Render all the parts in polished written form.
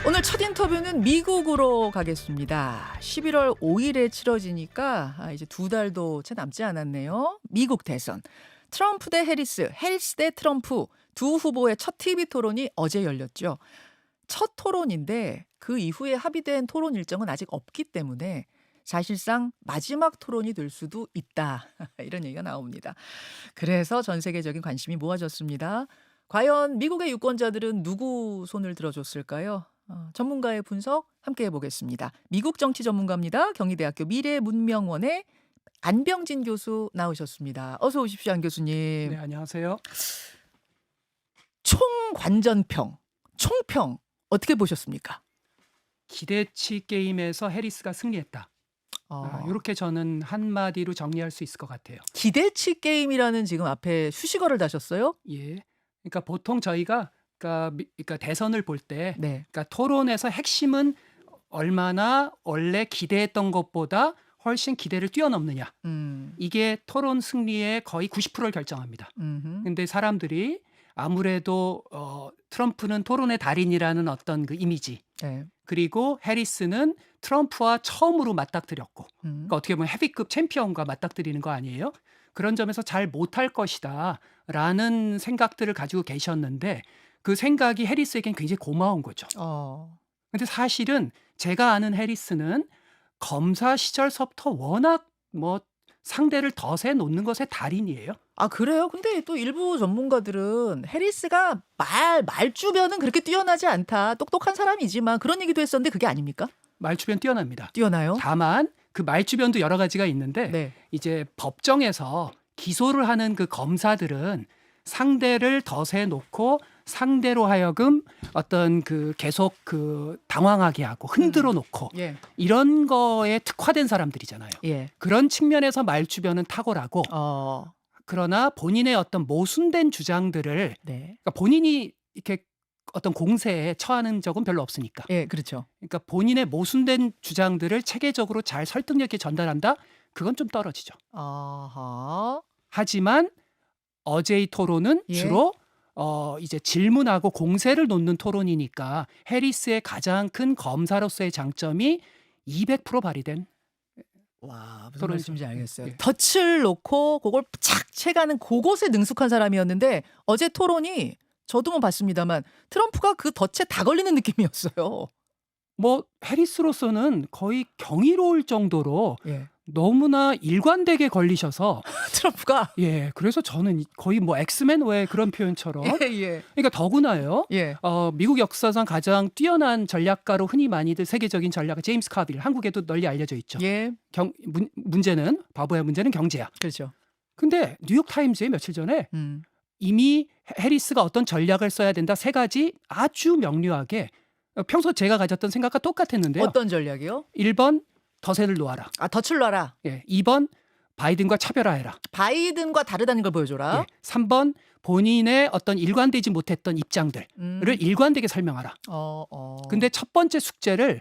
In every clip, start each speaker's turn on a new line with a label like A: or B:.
A: 오늘 첫 인터뷰는 미국으로 가겠습니다. 11월 5일에 치러지니까 이제 2달도 채 남지 않았네요. 미국 대선. 트럼프 대 해리스, 해리스 대 트럼프 두 후보의 첫 TV 토론이 어제 열렸죠. 첫 토론인데 그 이후에 합의된 토론 일정은 아직 없기 때문에 사실상 마지막 토론이 될 수도 있다. 이런 얘기가 나옵니다. 그래서 전 세계적인 관심이 모아졌습니다. 과연 미국의 유권자들은 누구 손을 들어줬을까요? 전문가의 분석 함께 해보겠습니다. 미국 정치 전문가입니다. 경희대학교 미래문명원의 안병진 교수 나오셨습니다. 어서 오십시오, 안 교수님.
B: 네, 안녕하세요.
A: 총관전평, 총평 어떻게 보셨습니까?
B: 기대치 게임에서 해리스가 승리했다. 이렇게 저는 한마디로 정리할 수 있을 것 같아요.
A: 기대치 게임이라는 지금 앞에 수식어를 다셨어요?
B: 예. 그러니까 보통 저희가 그러니까 대선을 볼 때
A: 네.
B: 그러니까 토론에서 핵심은 얼마나 원래 기대했던 것보다 훨씬 기대를 뛰어넘느냐. 이게 토론 승리의 거의 90%를 결정합니다. 근데 사람들이 아무래도 트럼프는 토론의 달인이라는 어떤 그 이미지,
A: 네.
B: 그리고 해리스는 트럼프와 처음으로 맞닥뜨렸고, 그러니까 어떻게 보면 헤비급 챔피언과 맞닥뜨리는 거 아니에요? 그런 점에서 잘 못할 것이다 라는 생각들을 가지고 계셨는데 그 생각이 해리스에겐 굉장히 고마운 거죠. 근데 사실은 제가 아는 해리스는 검사 시절서부터 워낙 뭐 상대를 덫에 놓는 것의 달인이에요.
A: 그래요? 근데 또 일부 전문가들은 해리스가 말주변은 그렇게 뛰어나지 않다. 똑똑한 사람이지만 그런 얘기도 했었는데 그게 아닙니까?
B: 말주변 뛰어납니다.
A: 뛰어나요?
B: 다만 그 말주변도 여러 가지가 있는데
A: 네.
B: 이제 법정에서 기소를 하는 그 검사들은 상대를 덫에 놓고 상대로 하여금 어떤 그 계속 그 당황하게 하고 흔들어 놓고
A: 예.
B: 이런 거에 특화된 사람들이잖아요.
A: 예.
B: 그런 측면에서 말주변은 탁월하고 그러나 본인의 어떤 모순된 주장들을
A: 네.
B: 그러니까 본인이 이렇게 어떤 공세에 처하는 적은 별로 없으니까.
A: 예, 그렇죠.
B: 그러니까 본인의 모순된 주장들을 체계적으로 잘 설득력 있게 전달한다? 그건 좀 떨어지죠.
A: 아하.
B: 하지만 어제의 토론은
A: 예.
B: 주로 이제 질문하고 공세를 놓는 토론이니까 해리스의 가장 큰 검사로서의 장점이 200% 발휘된
A: 와, 무슨
B: 토론이죠.
A: 말씀인지 알겠어요.
B: 예.
A: 덫을 놓고 그걸 착 채가는 그것에 능숙한 사람이었는데 어제 토론이 저도 뭐 봤습니다만 트럼프가 그 덫에 다 걸리는 느낌이었어요.
B: 뭐 해리스로서는 거의 경이로울 정도로
A: 예.
B: 너무나 일관되게 걸리셔서
A: 트럼프가
B: 그래서 저는 거의 뭐 엑스맨 왜 그런 표현처럼
A: 예.
B: 그러니까 더구나요.
A: 예.
B: 미국 역사상 가장 뛰어난 전략가로 흔히 많이들 세계적인 전략가 제임스 카빌, 한국에도 널리 알려져 있죠.
A: 예.
B: 문제는 바보의 문제는 경제야.
A: 그렇죠.
B: 근데 뉴욕 타임즈에 며칠 전에
A: 음.
B: 이미 해리스가 어떤 전략을 써야 된다 3가지 아주 명료하게 평소 제가 가졌던 생각과 똑같았는데요.
A: 어떤 전략이요?
B: 1번 덫을 놓아라.
A: 덫을 놔라.
B: 2번 바이든과 차별화해라.
A: 바이든과 다르다는 걸 보여줘라.
B: 3번 본인의 어떤 일관되지 못했던 입장들을 일관되게 설명하라. 근데 첫 번째 숙제를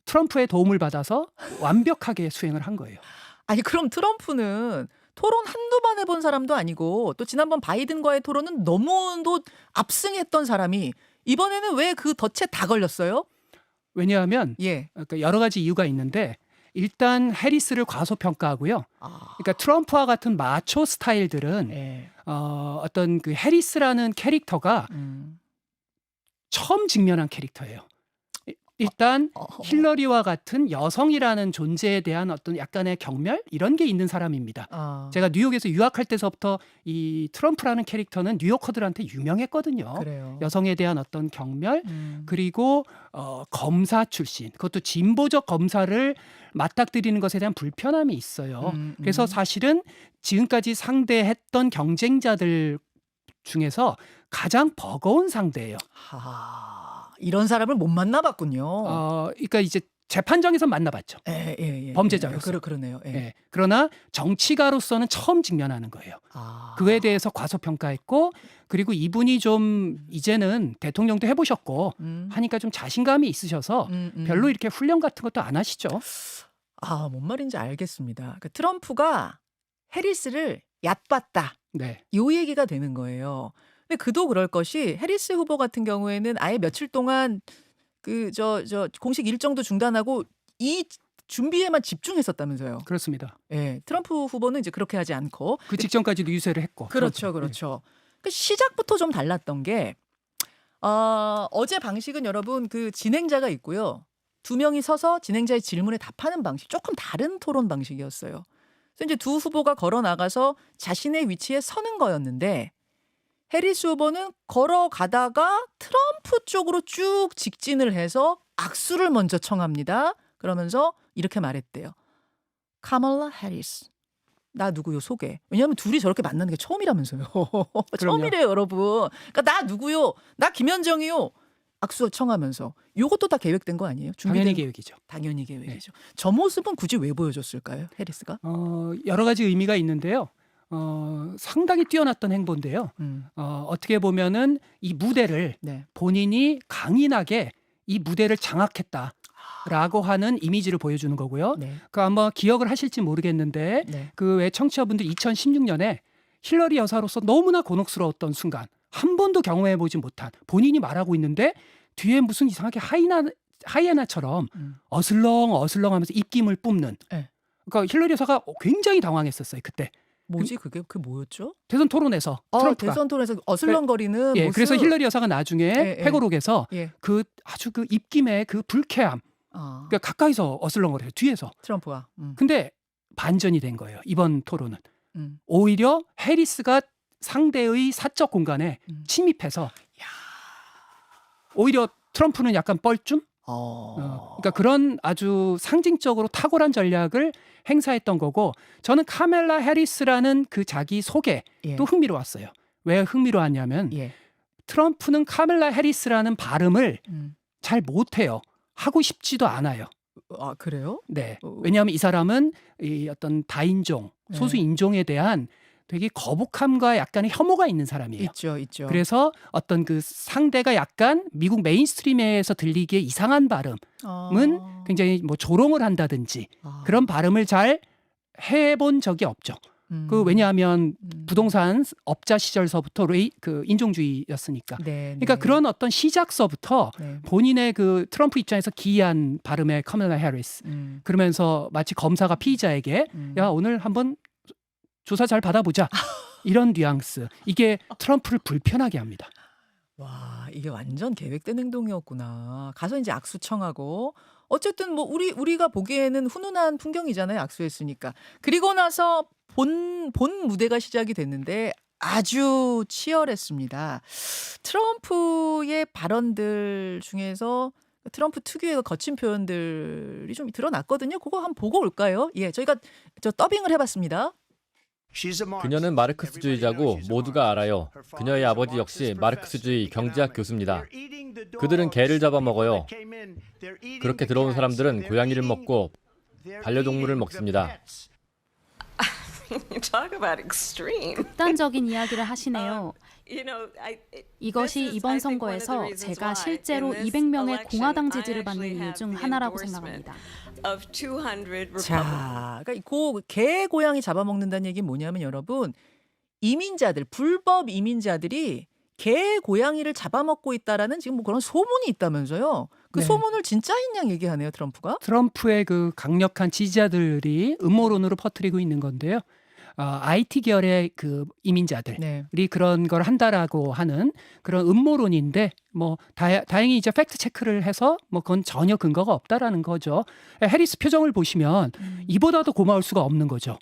B: 트럼프의 도움을 받아서 완벽하게 수행을 한 거예요.
A: 아니 그럼 트럼프는 토론 한두 번 해본 사람도 아니고 또 지난번 바이든과의 토론은 너무도 압승했던 사람이 이번에는 왜 그 덫에 다 걸렸어요?
B: 왜냐하면
A: 예.
B: 그러니까 여러 가지 이유가 있는데 일단 해리스를 과소평가하고요. 그러니까 트럼프와 같은 마초 스타일들은
A: 예.
B: 어떤 그 해리스라는 캐릭터가 처음 직면한 캐릭터예요. 일단 힐러리와 같은 여성이라는 존재에 대한 어떤 약간의 경멸 이런 게 있는 사람입니다. 제가 뉴욕에서 유학할 때서부터 이 트럼프라는 캐릭터는 뉴요커들한테 유명했거든요.
A: 그래요.
B: 여성에 대한 어떤 경멸 그리고 검사 출신 그것도 진보적 검사를 맞닥뜨리는 것에 대한 불편함이 있어요. 그래서 사실은 지금까지 상대했던 경쟁자들 중에서 가장 버거운 상대예요.
A: 이런 사람을 못 만나봤군요.
B: 그러니까 이제 재판정에서 만나봤죠.
A: 예.
B: 범죄자로서.
A: 그러네요. 예.
B: 그러나 정치가로서는 처음 직면하는 거예요. 그에 대해서 과소평가했고 그리고 이분이 좀 이제는 대통령도 해보셨고 하니까 좀 자신감이 있으셔서 별로 이렇게 훈련 같은 것도 안 하시죠.
A: 뭔 말인지 알겠습니다. 그 트럼프가 해리스를 얕봤다.
B: 네.
A: 요 얘기가 되는 거예요. 근데 그도 그럴 것이 해리스 후보 같은 경우에는 아예 며칠 동안 저 공식 일정도 중단하고 이 준비에만 집중했었다면서요.
B: 그렇습니다.
A: 예. 트럼프 후보는 이제 그렇게 하지 않고
B: 그 직전까지도 유세를 했고.
A: 그렇죠,
B: 트럼프는.
A: 그렇죠. 그 시작부터 좀 달랐던 게 어제 방식은 여러분 그 진행자가 있고요. 두 명이 서서 진행자의 질문에 답하는 방식 조금 다른 토론 방식이었어요. 그래서 이제 두 후보가 걸어 나가서 자신의 위치에 서는 거였는데 해리스 후보는 걸어가다가 트럼프 쪽으로 쭉 직진을 해서 악수를 먼저 청합니다. 그러면서 이렇게 말했대요. 카멀라 해리스. 나 누구요 소개. 왜냐하면 둘이 저렇게 만나는 게 처음이라면서요. 처음이래요 여러분. 그러니까 나 누구요. 나 김현정이요. 악수 청하면서. 요것도 다 계획된 거 아니에요?
B: 당연히 계획이죠.
A: 당연히 계획이죠. 저 모습은 굳이 왜 보여줬을까요? 해리스가?
B: 여러 가지 의미가 있는데요. 상당히 뛰어났던 행보인데요. 어떻게 보면은 이 무대를
A: 네.
B: 본인이 강인하게 이 무대를 장악했다라고 하는 이미지를 보여주는 거고요.
A: 네.
B: 그 아마 기억을 하실지 모르겠는데
A: 네.
B: 그 외 청취자분들 2016년에 힐러리 여사로서 너무나 곤혹스러웠던 순간 한 번도 경험해 보지 못한 본인이 말하고 있는데 뒤에 무슨 이상하게 하이에나처럼 어슬렁어슬렁하면서 입김을 뿜는.
A: 네.
B: 그러니까 힐러리 여사가 굉장히 당황했었어요 그때.
A: 뭐지 그게 뭐였죠?
B: 대선 토론에서 트럼프가.
A: 대선 토론에서 어슬렁거리는
B: 예,
A: 모습.
B: 그래서 힐러리 여사가 나중에
A: 예.
B: 회고록에서
A: 예.
B: 그 아주 그 입김의 그 불쾌함, 그러니까 가까이서 어슬렁거려요 뒤에서.
A: 트럼프와.
B: 근데 반전이 된 거예요 이번 토론은.
A: 음.
B: 오히려 해리스가 상대의 사적 공간에 침입해서 오히려 트럼프는 약간 뻘쭘? 그러니까 그런 아주 상징적으로 탁월한 전략을 행사했던 거고 저는 카멜라 해리스라는 그 자기 소개도
A: 예.
B: 흥미로웠어요. 왜 흥미로웠냐면
A: 예.
B: 트럼프는 카멜라 해리스라는 발음을 잘 못해요. 하고 싶지도 않아요.
A: 아 그래요?
B: 네. 왜냐하면 이 사람은 이 어떤 다인종, 소수 인종에 대한 되게 거북함과 약간의 혐오가 있는 사람이에요.
A: 있죠.
B: 그래서 어떤 그 상대가 약간 미국 메인스트림에서 들리기에 이상한 발음은 굉장히 뭐 조롱을 한다든지 그런 발음을 잘 해본 적이 없죠. 그 왜냐하면 부동산 업자 시절서부터 그 인종주의였으니까.
A: 네,
B: 그러니까 그런 어떤 시작서부터 본인의 그 트럼프 입장에서 기이한 발음의 카멜라 해리스 그러면서 마치 검사가 피의자에게 야 오늘 한번 조사 잘 받아보자 이런 뉘앙스 이게 트럼프를 불편하게 합니다.
A: 와 이게 완전 계획된 행동이었구나. 가서 이제 악수 청하고 어쨌든 뭐 우리가 보기에는 훈훈한 풍경이잖아요. 악수했으니까. 그리고 나서 본 무대가 시작이 됐는데 아주 치열했습니다. 트럼프의 발언들 중에서 트럼프 특유의 거친 표현들이 좀 드러났거든요. 그거 한번 보고 올까요? 예, 저희가 더빙을 해봤습니다.
C: 그녀는 마르크스주의자고 모두가 알아요. 그녀의 아버지 역시 마르크스주의 경제학 교수입니다. 그들은 개를 잡아먹어요. 그렇게 들어온 사람들은 고양이를 먹고 반려동물을 먹습니다.
D: 극단적인 이야기를 하시네요. 이것이 이번 선거에서 제가 실제로 200명의 공화당 지지를 받는 이유 중 하나라고 생각합니다.
A: 자, 그러니까 개 고양이 잡아먹는다는 얘기는 뭐냐면 여러분 이민자들 불법 이민자들이 개 고양이를 잡아먹고 있다라는 지금 뭐 그런 소문이 있다면서요. 그
B: 네.
A: 소문을 진짜인 양 얘기하네요 트럼프가.
B: 트럼프의 그 강력한 지지자들이 음모론으로 퍼뜨리고 있는 건데요. IT 계열의 그 이민자들이
A: 네.
B: 그런 걸 한다라고 하는 그런 음모론인데 뭐 다행히 이제 팩트 체크를 해서 뭐 그건 전혀 근거가 없다라는 거죠. 해리스 표정을 보시면 이보다도 고마울 수가 없는 거죠.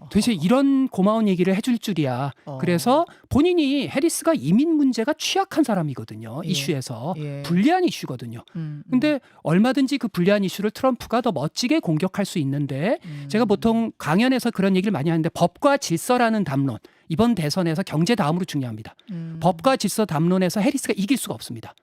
B: 도대체 이런 고마운 얘기를 해줄 줄이야. 그래서 본인이 해리스가 이민 문제가 취약한 사람이거든요.
A: 예.
B: 이슈에서
A: 예.
B: 불리한 이슈거든요. 근데 얼마든지 그 불리한 이슈를 트럼프가 더 멋지게 공격할 수 있는데 제가 보통 강연에서 그런 얘기를 많이 하는데 법과 질서라는 담론 이번 대선에서 경제 다음으로 중요합니다. 법과 질서 담론에서 해리스가 이길 수가 없습니다.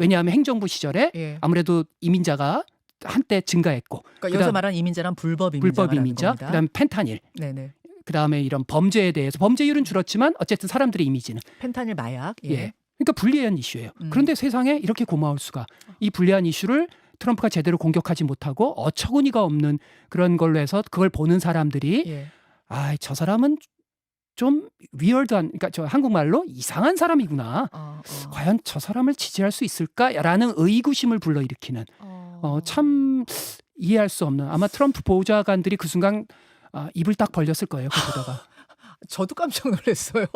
B: 왜냐하면 행정부 시절에
A: 예.
B: 아무래도 이민자가 한때 증가했고
A: 그러니까 여기서 말하는 이민자란 불법
B: 이민자,
A: 겁니다.
B: 그다음에 펜타닐,
A: 네네.
B: 그다음에 이런 범죄에 대해서 범죄율은 줄었지만 어쨌든 사람들의 이미지는
A: 펜타닐 마약.
B: 예. 그러니까 불리한 이슈예요. 그런데 세상에 이렇게 고마울 수가. 이 불리한 이슈를 트럼프가 제대로 공격하지 못하고 어처구니가 없는 그런 걸로 해서 그걸 보는 사람들이
A: 예.
B: 저 사람은 좀 위얼드한, 그러니까 저 한국말로 이상한 사람이구나.
A: 어, 어.
B: 과연 저 사람을 지지할 수 있을까라는 의구심을 불러일으키는 참 이해할 수 없는, 아마 트럼프 보좌관들이 그 순간 입을 딱 벌렸을 거예요. 그거 보다가.
A: 저도 깜짝 놀랐어요.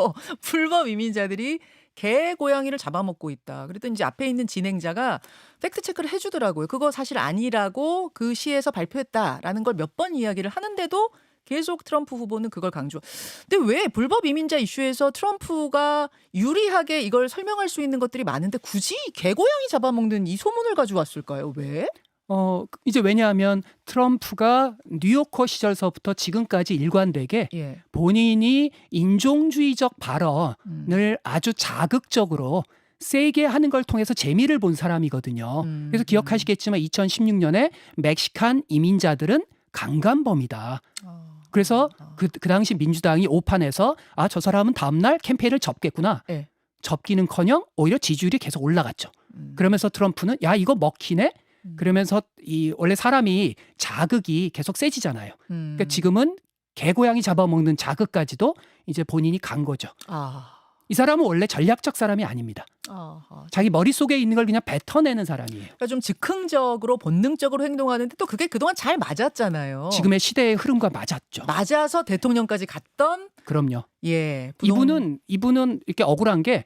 A: 불법 이민자들이 개 고양이를 잡아먹고 있다. 그랬더니 이제 앞에 있는 진행자가 팩트 체크를 해주더라고요. 그거 사실 아니라고 그 시에서 발표했다라는 걸 몇 번 이야기를 하는데도 계속 트럼프 후보는 그걸 강조. 근데 왜 불법 이민자 이슈에서 트럼프가 유리하게 이걸 설명할 수 있는 것들이 많은데 굳이 개고양이 잡아먹는 이 소문을 가져왔을까요? 왜?
B: 이제 왜냐하면 트럼프가 뉴요커 시절서부터 지금까지 일관되게
A: 예.
B: 본인이 인종주의적 발언을
A: 음.
B: 아주 자극적으로 세게 하는 걸 통해서 재미를 본 사람이거든요. 그래서 기억하시겠지만 2016년에 멕시칸 이민자들은 강간범이다. 그래서 그 당시 민주당이 오판에서 저 사람은 다음날 캠페인을 접겠구나.
A: 예.
B: 접기는커녕 오히려 지지율이 계속 올라갔죠. 그러면서 트럼프는 야 이거 먹히네? 그러면서 원래 사람이 자극이 계속 세지잖아요. 그러니까 지금은 개고양이 잡아먹는 자극까지도 이제 본인이 간 거죠. 이 사람은 원래 전략적 사람이 아닙니다. 자기 머릿속에 있는 걸 그냥 뱉어내는 사람이에요.
A: 그러니까 좀 즉흥적으로 본능적으로 행동하는데 또 그게 그동안 잘 맞았잖아요.
B: 지금의 시대의 흐름과 맞았죠.
A: 맞아서 대통령까지 갔던.
B: 그럼요.
A: 예.
B: 이분은 이렇게 억울한 게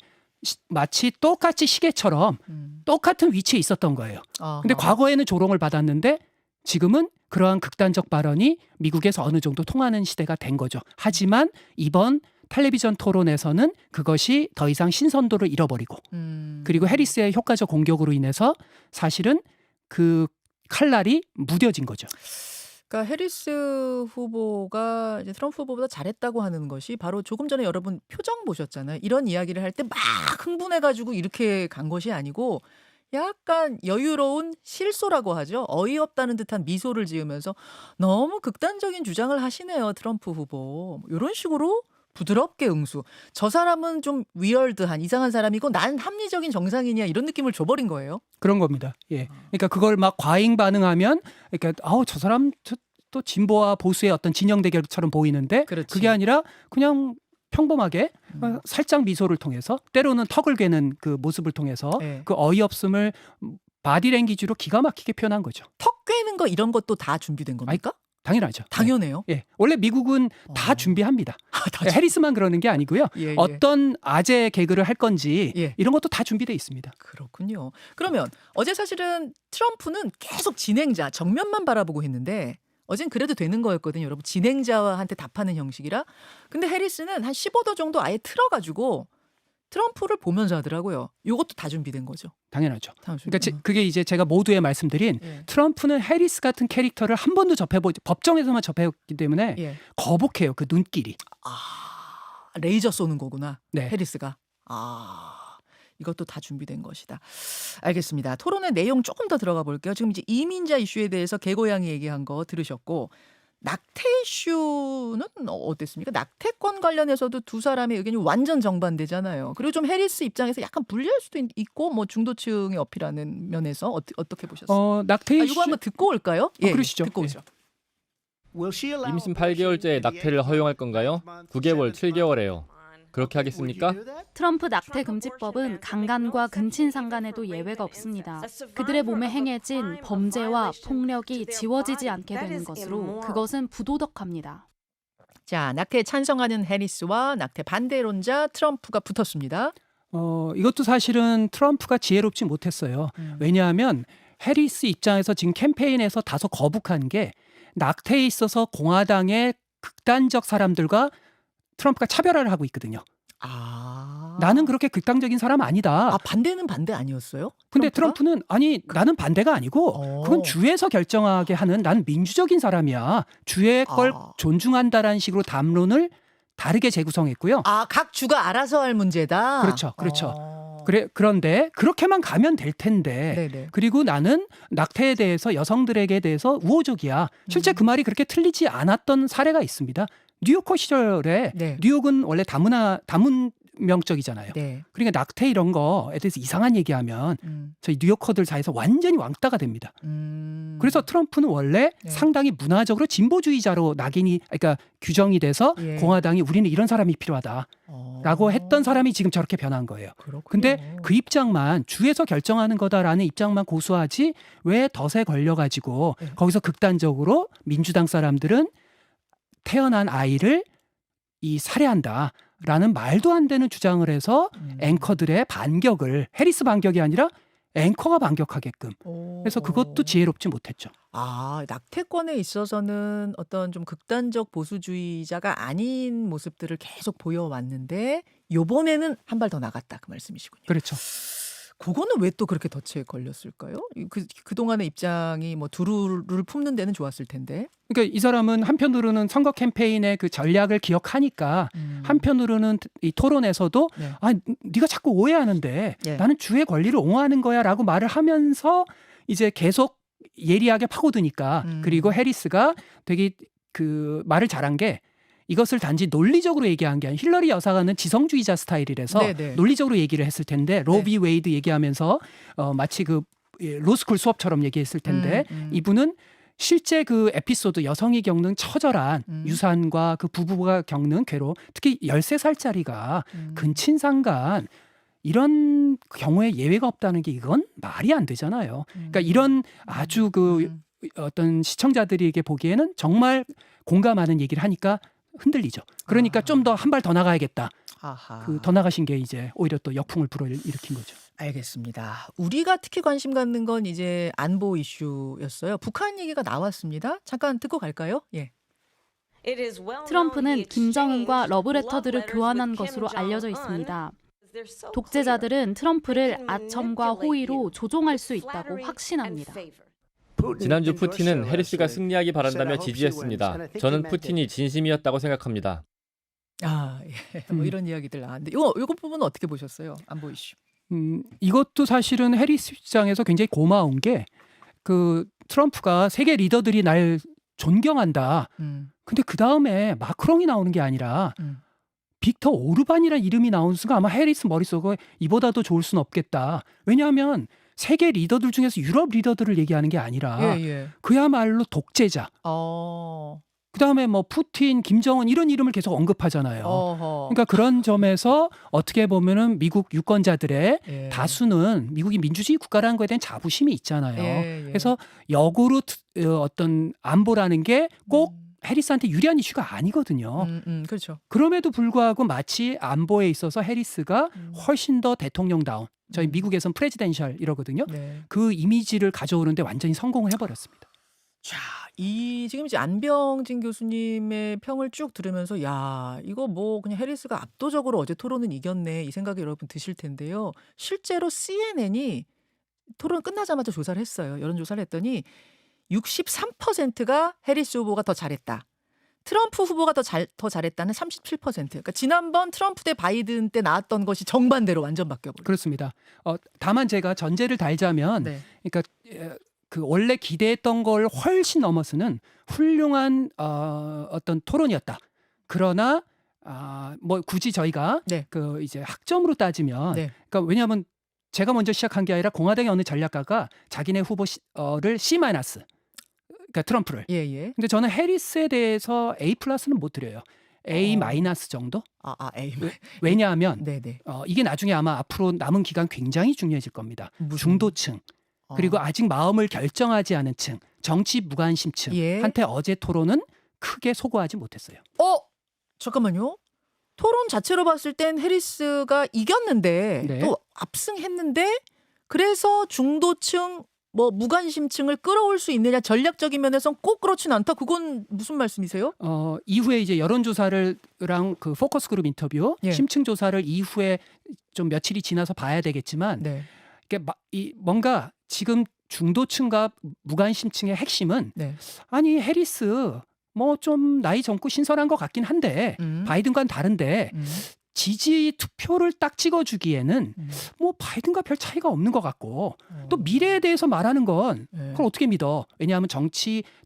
B: 마치 똑같이 시계처럼 똑같은 위치에 있었던 거예요. 근데 과거에는 조롱을 받았는데 지금은 그러한 극단적 발언이 미국에서 어느 정도 통하는 시대가 된 거죠. 하지만 이번 텔레비전 토론에서는 그것이 더 이상 신선도를 잃어버리고 그리고 해리스의 효과적 공격으로 인해서 사실은 그 칼날이 무뎌진 거죠.
A: 그러니까 해리스 후보가 이제 트럼프 후보보다 잘했다고 하는 것이 바로 조금 전에 여러분 표정 보셨잖아요. 이런 이야기를 할 때 막 흥분해가지고 이렇게 간 것이 아니고 약간 여유로운 실소라고 하죠. 어이없다는 듯한 미소를 지으면서 너무 극단적인 주장을 하시네요. 트럼프 후보. 이런 식으로 부드럽게 응수. 저 사람은 좀 위얼드한 이상한 사람이고 난 합리적인 정상인이야 이런 느낌을 줘버린 거예요.
B: 그런 겁니다. 예. 그러니까 그걸 막 과잉 반응하면 그러니까 저 사람 또 진보와 보수의 어떤 진영 대결처럼 보이는데
A: 그렇지.
B: 그게 아니라 그냥 평범하게 살짝 미소를 통해서 때로는 턱을 괴는 그 모습을 통해서
A: 네.
B: 그 어이없음을 바디랭귀지로 기가 막히게 표현한 거죠.
A: 턱 꿰는 거 이런 것도 다 준비된 겁니까?
B: 당연하죠.
A: 당연해요.
B: 예. 원래 미국은 다 준비합니다.
A: 다
B: 해리스만 그러는 게 아니고요.
A: 예, 예.
B: 어떤 아재 개그를 할 건지
A: 예.
B: 이런 것도 다 준비되어 있습니다.
A: 그렇군요. 그러면 어제 사실은 트럼프는 계속 진행자 정면만 바라보고 했는데 어젠 그래도 되는 거였거든요. 여러분 진행자한테 답하는 형식이라. 근데 해리스는 한 15도 정도 아예 틀어가지고 트럼프를 보면서 하더라고요. 이것도 다 준비된 거죠.
B: 당연하죠.
A: 그러니까
B: 그게 이제 제가 모두에 말씀드린
A: 예.
B: 트럼프는 해리스 같은 캐릭터를 한 번도 접해보지 법정에서만 접해봤기 때문에
A: 예.
B: 거북해요. 그 눈길이.
A: 레이저 쏘는 거구나.
B: 네.
A: 해리스가. 이것도 다 준비된 것이다. 알겠습니다. 토론의 내용 조금 더 들어가 볼게요. 지금 이제 이민자 이슈에 대해서 개고양이 얘기한 거 들으셨고 낙태 이슈는 어땠습니까? 낙태권 관련해서도 두 사람의 의견이 완전 정반대잖아요. 그리고 좀 해리스 입장에서 약간 불리할 수도 있고 뭐 중도층이 어필하는 면에서 어떻게 보셨어요?
B: 낙태 이슈.
A: 이거 한번 듣고 올까요?
B: 그러시죠.
A: 듣고 오죠.
C: 임신 8개월째 낙태를 허용할 건가요? 9개월, 7개월에요. 그렇게 하겠습니까?
D: 트럼프 낙태 금지법은 강간과 근친상간에도 예외가 없습니다. 그들의 몸에 행해진 범죄와 폭력이 지워지지 않게 되는 것으로 그것은 부도덕합니다.
A: 자, 낙태 찬성하는 해리스와 낙태 반대론자 트럼프가 붙었습니다.
B: 이것도 사실은 트럼프가 지혜롭지 못했어요. 왜냐하면 해리스 입장에서 지금 캠페인에서 다소 거북한 게 낙태에 있어서 공화당의 극단적 사람들과 트럼프가 차별화를 하고 있거든요. 나는 그렇게 극단적인 사람 아니다.
A: 반대는 반대 아니었어요?
B: 근데 트럼프는 아니 나는 반대가 아니고 그건 주에서 결정하게 하는 난 민주적인 사람이야. 주의 걸 존중한다라는 식으로 담론을 다르게 재구성했고요.
A: 각 주가 알아서 할 문제다.
B: 그렇죠. 그런데 그렇게만 가면 될 텐데.
A: 네네.
B: 그리고 나는 낙태에 대해서 여성들에게 대해서 우호적이야. 실제 그 말이 그렇게 틀리지 않았던 사례가 있습니다. 뉴요커 시절에
A: 네.
B: 뉴욕은 원래 다문명적이잖아요.
A: 네.
B: 그러니까 낙태 이런 거에 대해서 이상한 얘기하면 저희 뉴요커들 사이에서 완전히 왕따가 됩니다. 그래서 트럼프는 원래
A: 네.
B: 상당히 문화적으로 진보주의자로 그러니까 규정이 돼서
A: 예.
B: 공화당이 우리는 이런 사람이 필요하다라고 했던 사람이 지금 저렇게 변한 거예요.
A: 그렇군요.
B: 근데 그 입장만 주에서 결정하는 거다라는 입장만 고수하지 왜 덫에 걸려가지고
A: 네.
B: 거기서 극단적으로 민주당 사람들은 태어난 아이를 살해한다라는 말도 안 되는 주장을 해서 앵커들의 반격을 해리스 반격이 아니라 앵커가 반격하게끔 그래서 그것도 지혜롭지 못했죠.
A: 낙태권에 있어서는 어떤 좀 극단적 보수주의자가 아닌 모습들을 계속 보여왔는데 요번에는 한 발 더 나갔다 그 말씀이시군요.
B: 그렇죠.
A: 그거는 왜 또 그렇게 덫에 걸렸을까요? 그동안의 입장이 뭐 두루를 품는 데는 좋았을 텐데.
B: 그러니까 이 사람은 한편으로는 선거 캠페인의 그 전략을 기억하니까 한편으로는 이 토론에서도
A: 네.
B: 네가 자꾸 오해하는데
A: 네.
B: 나는 주의 권리를 옹호하는 거야라고 말을 하면서 이제 계속 예리하게 파고드니까 그리고 해리스가 되게 그 말을 잘한 게 이것을 단지 논리적으로 얘기한 게 아니라 힐러리 여사가는 지성주의자 스타일이라서
A: 네네.
B: 논리적으로 얘기를 했을 텐데 로
A: 네.
B: 비 웨이드 얘기하면서 마치 그 로스쿨 수업처럼 얘기했을 텐데 이분은 실제 그 에피소드 여성이 겪는 처절한 유산과 그 부부가 겪는 괴로 특히 13살짜리가 근친상간 이런 경우에 예외가 없다는 게 이건 말이 안 되잖아요. 그러니까 이런 아주 그 어떤 시청자들에게 보기에는 정말 공감하는 얘기를 하니까 흔들리죠. 그러니까 좀 더 한 발 더 나가야겠다.
A: 아하.
B: 그 더 나가신 게 이제 오히려 또 역풍을 불어일으킨 거죠.
A: 알겠습니다. 우리가 특히 관심 갖는 건 이제 안보 이슈였어요. 북한 얘기가 나왔습니다. 잠깐 듣고 갈까요? 예.
D: 트럼프는 김정은과 러브레터들을 교환한 것으로 알려져 있습니다. 독재자들은 트럼프를 아첨과 호의로 조종할 수 있다고 확신합니다.
C: 지난주 푸틴은 해리스가 승리하기 바란다며 지지했습니다. 저는 푸틴이 진심이었다고 생각합니다.
A: 예. 뭐 이런 이야기들 나왔는데 요거 부분은 어떻게 보셨어요? 안보 이슈.
B: 이것도 사실은 해리스 입장에서 굉장히 고마운 게 그 트럼프가 세계 리더들이 날 존경한다. 근데 그 다음에 마크롱이 나오는 게 아니라 빅터 오르반이라는 이름이 나온 순간 아마 해리스 머릿속에 이보다 더 좋을 수는 없겠다. 왜냐하면 세계 리더들 중에서 유럽 리더들을 얘기하는 게 아니라 그야말로 독재자. 그다음에 뭐 푸틴, 김정은 이런 이름을 계속 언급하잖아요. 그러니까 그런 점에서 어떻게 보면은 미국 유권자들의 다수는 미국이 민주주의 국가라는 거에 대한 자부심이 있잖아요. 그래서 역으로 어떤 안보라는 게 꼭 해리스한테 유리한 이슈가 아니거든요.
A: 그렇죠.
B: 그럼에도 불구하고 마치 안보에 있어서 해리스가 훨씬 더 대통령다운 저희 미국에선 프레지덴셜 이러거든요. 그 이미지를 가져오는데 완전히 성공을 해버렸습니다.
A: 자, 지금 이제 안병진 교수님의 평을 쭉 들으면서 야, 이거 뭐 그냥 해리스가 압도적으로 어제 토론은 이겼네 이 생각이 여러분 드실 텐데요. 실제로 CNN이 토론 끝나자마자 조사를 했어요. 여론조사를 했더니 63%가 해리스 후보가 더 잘했다. 트럼프 후보가 더 잘했다는 37%. 그러니까 지난번 트럼프 대 바이든 때 나왔던 것이 정반대로 완전 바뀌어버렸어요.
B: 그렇습니다. 다만 제가 전제를 달자면 그러니까 그 원래 기대했던 걸 훨씬 넘어서는 훌륭한 어떤 토론이었다. 그러나 뭐 굳이 저희가 그 이제 학점으로 따지면 그러니까 왜냐하면 제가 먼저 시작한 게 아니라 공화당의 어느 전략가가 자기네 후보를 C-, 그러니까 트럼프를. 근데 저는 해리스에 대해서 A+는 못 드려요. A- 정도?
A: A.
B: 왜냐하면 이게 나중에 아마 앞으로 남은 기간 굉장히 중요해질 겁니다. 중도층. 그리고 아직 마음을 결정하지 않은 층, 정치 무관심층한테 어제 토론은 크게 소구하지 못했어요.
A: 잠깐만요. 토론 자체로 봤을 땐 해리스가 이겼는데 또 압승했는데 그래서 중도층 뭐 무관심층을 끌어올 수 있느냐 전략적인 면에선 꼭 그렇진 않다. 그건 무슨 말씀이세요?
B: 이후에 이제 여론조사랑 그 포커스 그룹 인터뷰, 심층 조사를 이후에 좀 며칠이 지나서 봐야 되겠지만 뭔가 지금 중도층과 무관심층의 핵심은 아니 해리스 뭐 좀 나이 젊고 신선한 것 같긴 한데 바이든과는 다른데 지지 투표를 딱 찍어주기에는 뭐 바이든과 별 차이가 없는 것 같고 또 미래에 대해서 말하는 건 그걸 어떻게 믿어? 왜냐하면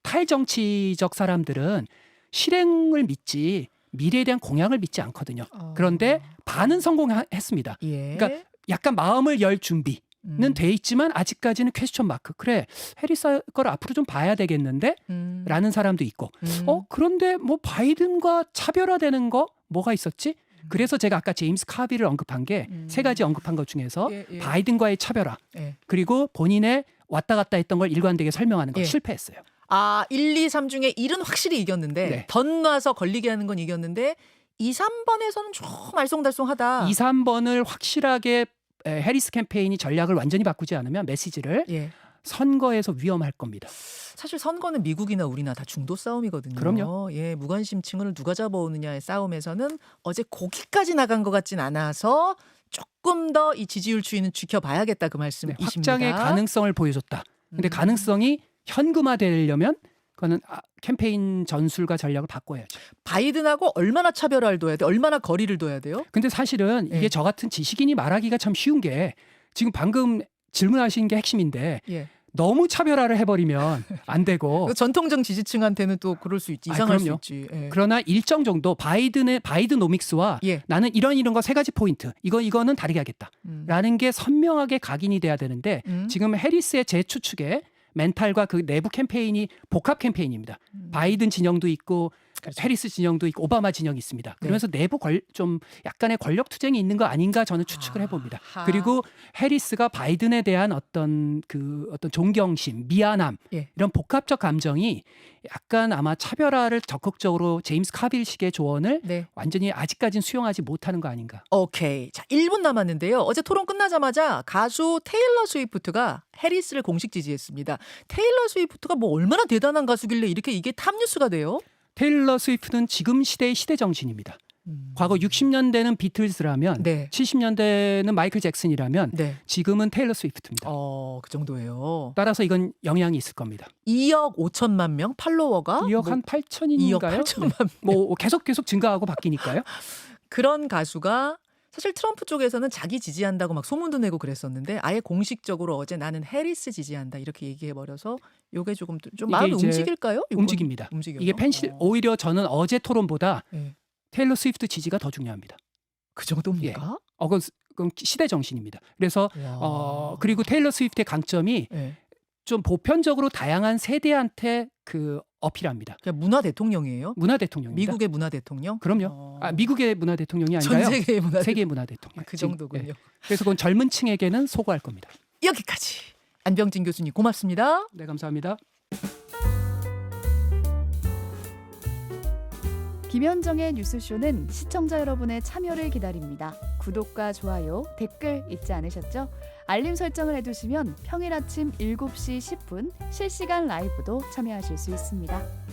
B: 탈정치적 사람들은 실행을 믿지 미래에 대한 공약을 믿지 않거든요. 그런데 반은 성공했습니다. 그러니까 약간 마음을 열 준비. 돼 있지만 아직까지는 퀘스천 마크. 그래, 해리스 걸 앞으로 좀 봐야 되겠는데? 라는 사람도 있고. 그런데 뭐 바이든과 차별화되는 거 뭐가 있었지? 그래서 제가 아까 제임스 카비를 언급한 게 세 가지 언급한 것 중에서 바이든과의 차별화, 그리고 본인의 왔다 갔다 했던 걸 일관되게 설명하는 거 실패했어요.
A: 1, 2, 3 중에 1은 확실히 이겼는데 덧놔서 걸리게 하는 건 이겼는데 2, 3번에서는 좀 알쏭달쏭하다.
B: 2, 3번을 확실하게 해리스 캠페인이 전략을 완전히 바꾸지 않으면 메시지를 선거에서 위험할 겁니다.
A: 사실 선거는 미국이나 우리나 다 중도 싸움이거든요.
B: 그럼요.
A: 무관심층을 누가 잡아오느냐의 싸움에서는 어제 거기까지 나간 것 같진 않아서 조금 더 이 지지율 추이는 지켜봐야겠다 그 말씀이십니다.
B: 확장의 가능성을 보여줬다. 근데 가능성이 현금화되려면 그거는 캠페인 전술과 전략을 바꿔야죠.
A: 바이든하고 얼마나 차별화를 둬야 돼? 얼마나 거리를 둬야 돼요?
B: 근데 사실은 이게 저 같은 지식인이 말하기가 참 쉬운 게 지금 방금 질문하신 게 핵심인데 너무 차별화를 해버리면 안 되고
A: 전통적 지지층한테는 또 그럴 수 있지. 이상할 수 있지.
B: 그러나 일정 정도 바이드노믹스와 나는 이런 거 세 가지 포인트 이거는 다르게 하겠다라는 게 선명하게 각인이 돼야 되는데 지금 해리스의 제 추측에 멘탈과 그 내부 캠페인이 복합 캠페인입니다. 바이든 진영도 있고 해리스 진영도 있고 오바마 진영이 있습니다. 그러면서 내부 좀 약간의 권력 투쟁이 있는 거 아닌가 저는 추측을 해봅니다. 그리고 해리스가 바이든에 대한 어떤 존경심, 미안함 이런 복합적 감정이 약간 아마 차별화를 적극적으로 제임스 카빌식의 조언을 완전히 아직까지는 수용하지 못하는 거 아닌가.
A: 오케이. 자, 1분 남았는데요. 어제 토론 끝나자마자 가수 테일러 스위프트가 해리스를 공식 지지했습니다. 테일러 스위프트가 뭐 얼마나 대단한 가수길래 이렇게 이게 탑뉴스가 돼요?
B: 테일러 스위프트는 지금 시대의 시대 정신입니다. 과거 60년대는 비틀즈라면 70년대는 마이클 잭슨이라면 지금은 테일러 스위프트입니다.
A: 그 정도예요.
B: 따라서 이건 영향이 있을 겁니다.
A: 2억 5천만 명 팔로워가
B: 2억 한 8천인가요?
A: 2억 8천만 명.
B: 뭐 계속 증가하고 바뀌니까요.
A: 그런 가수가 사실 트럼프 쪽에서는 자기 지지한다고 막 소문도 내고 그랬었는데 아예 공식적으로 어제 나는 해리스 지지한다 이렇게 얘기해버려서 이게 좀 마음이 움직일까요?
B: 움직입니다. 이게 오히려 저는 어제 토론보다 테일러 스위프트 지지가 더 중요합니다.
A: 그 정도입니까?
B: 그건 시대 정신입니다. 그래서 그리고 테일러 스위프트의 강점이 좀 보편적으로 다양한 세대한테 어필합니다.
A: 그냥 문화 대통령이에요?
B: 문화 대통령입니다.
A: 미국의 문화 대통령?
B: 그럼요. 미국의 문화 대통령이 아닌가요?
A: 전 세계의 문화
B: 세계의 문화 대통령.
A: 그 정도군요.
B: 그래서 그건 젊은 층에게는 소구할 겁니다.
A: 여기까지. 안병진 교수님 고맙습니다.
B: 네, 감사합니다.
E: 김현정의 뉴스쇼는 시청자 여러분의 참여를 기다립니다. 구독과 좋아요, 댓글 잊지 않으셨죠? 알림 설정을 해두시면 평일 아침 7시 10분 실시간 라이브도 참여하실 수 있습니다.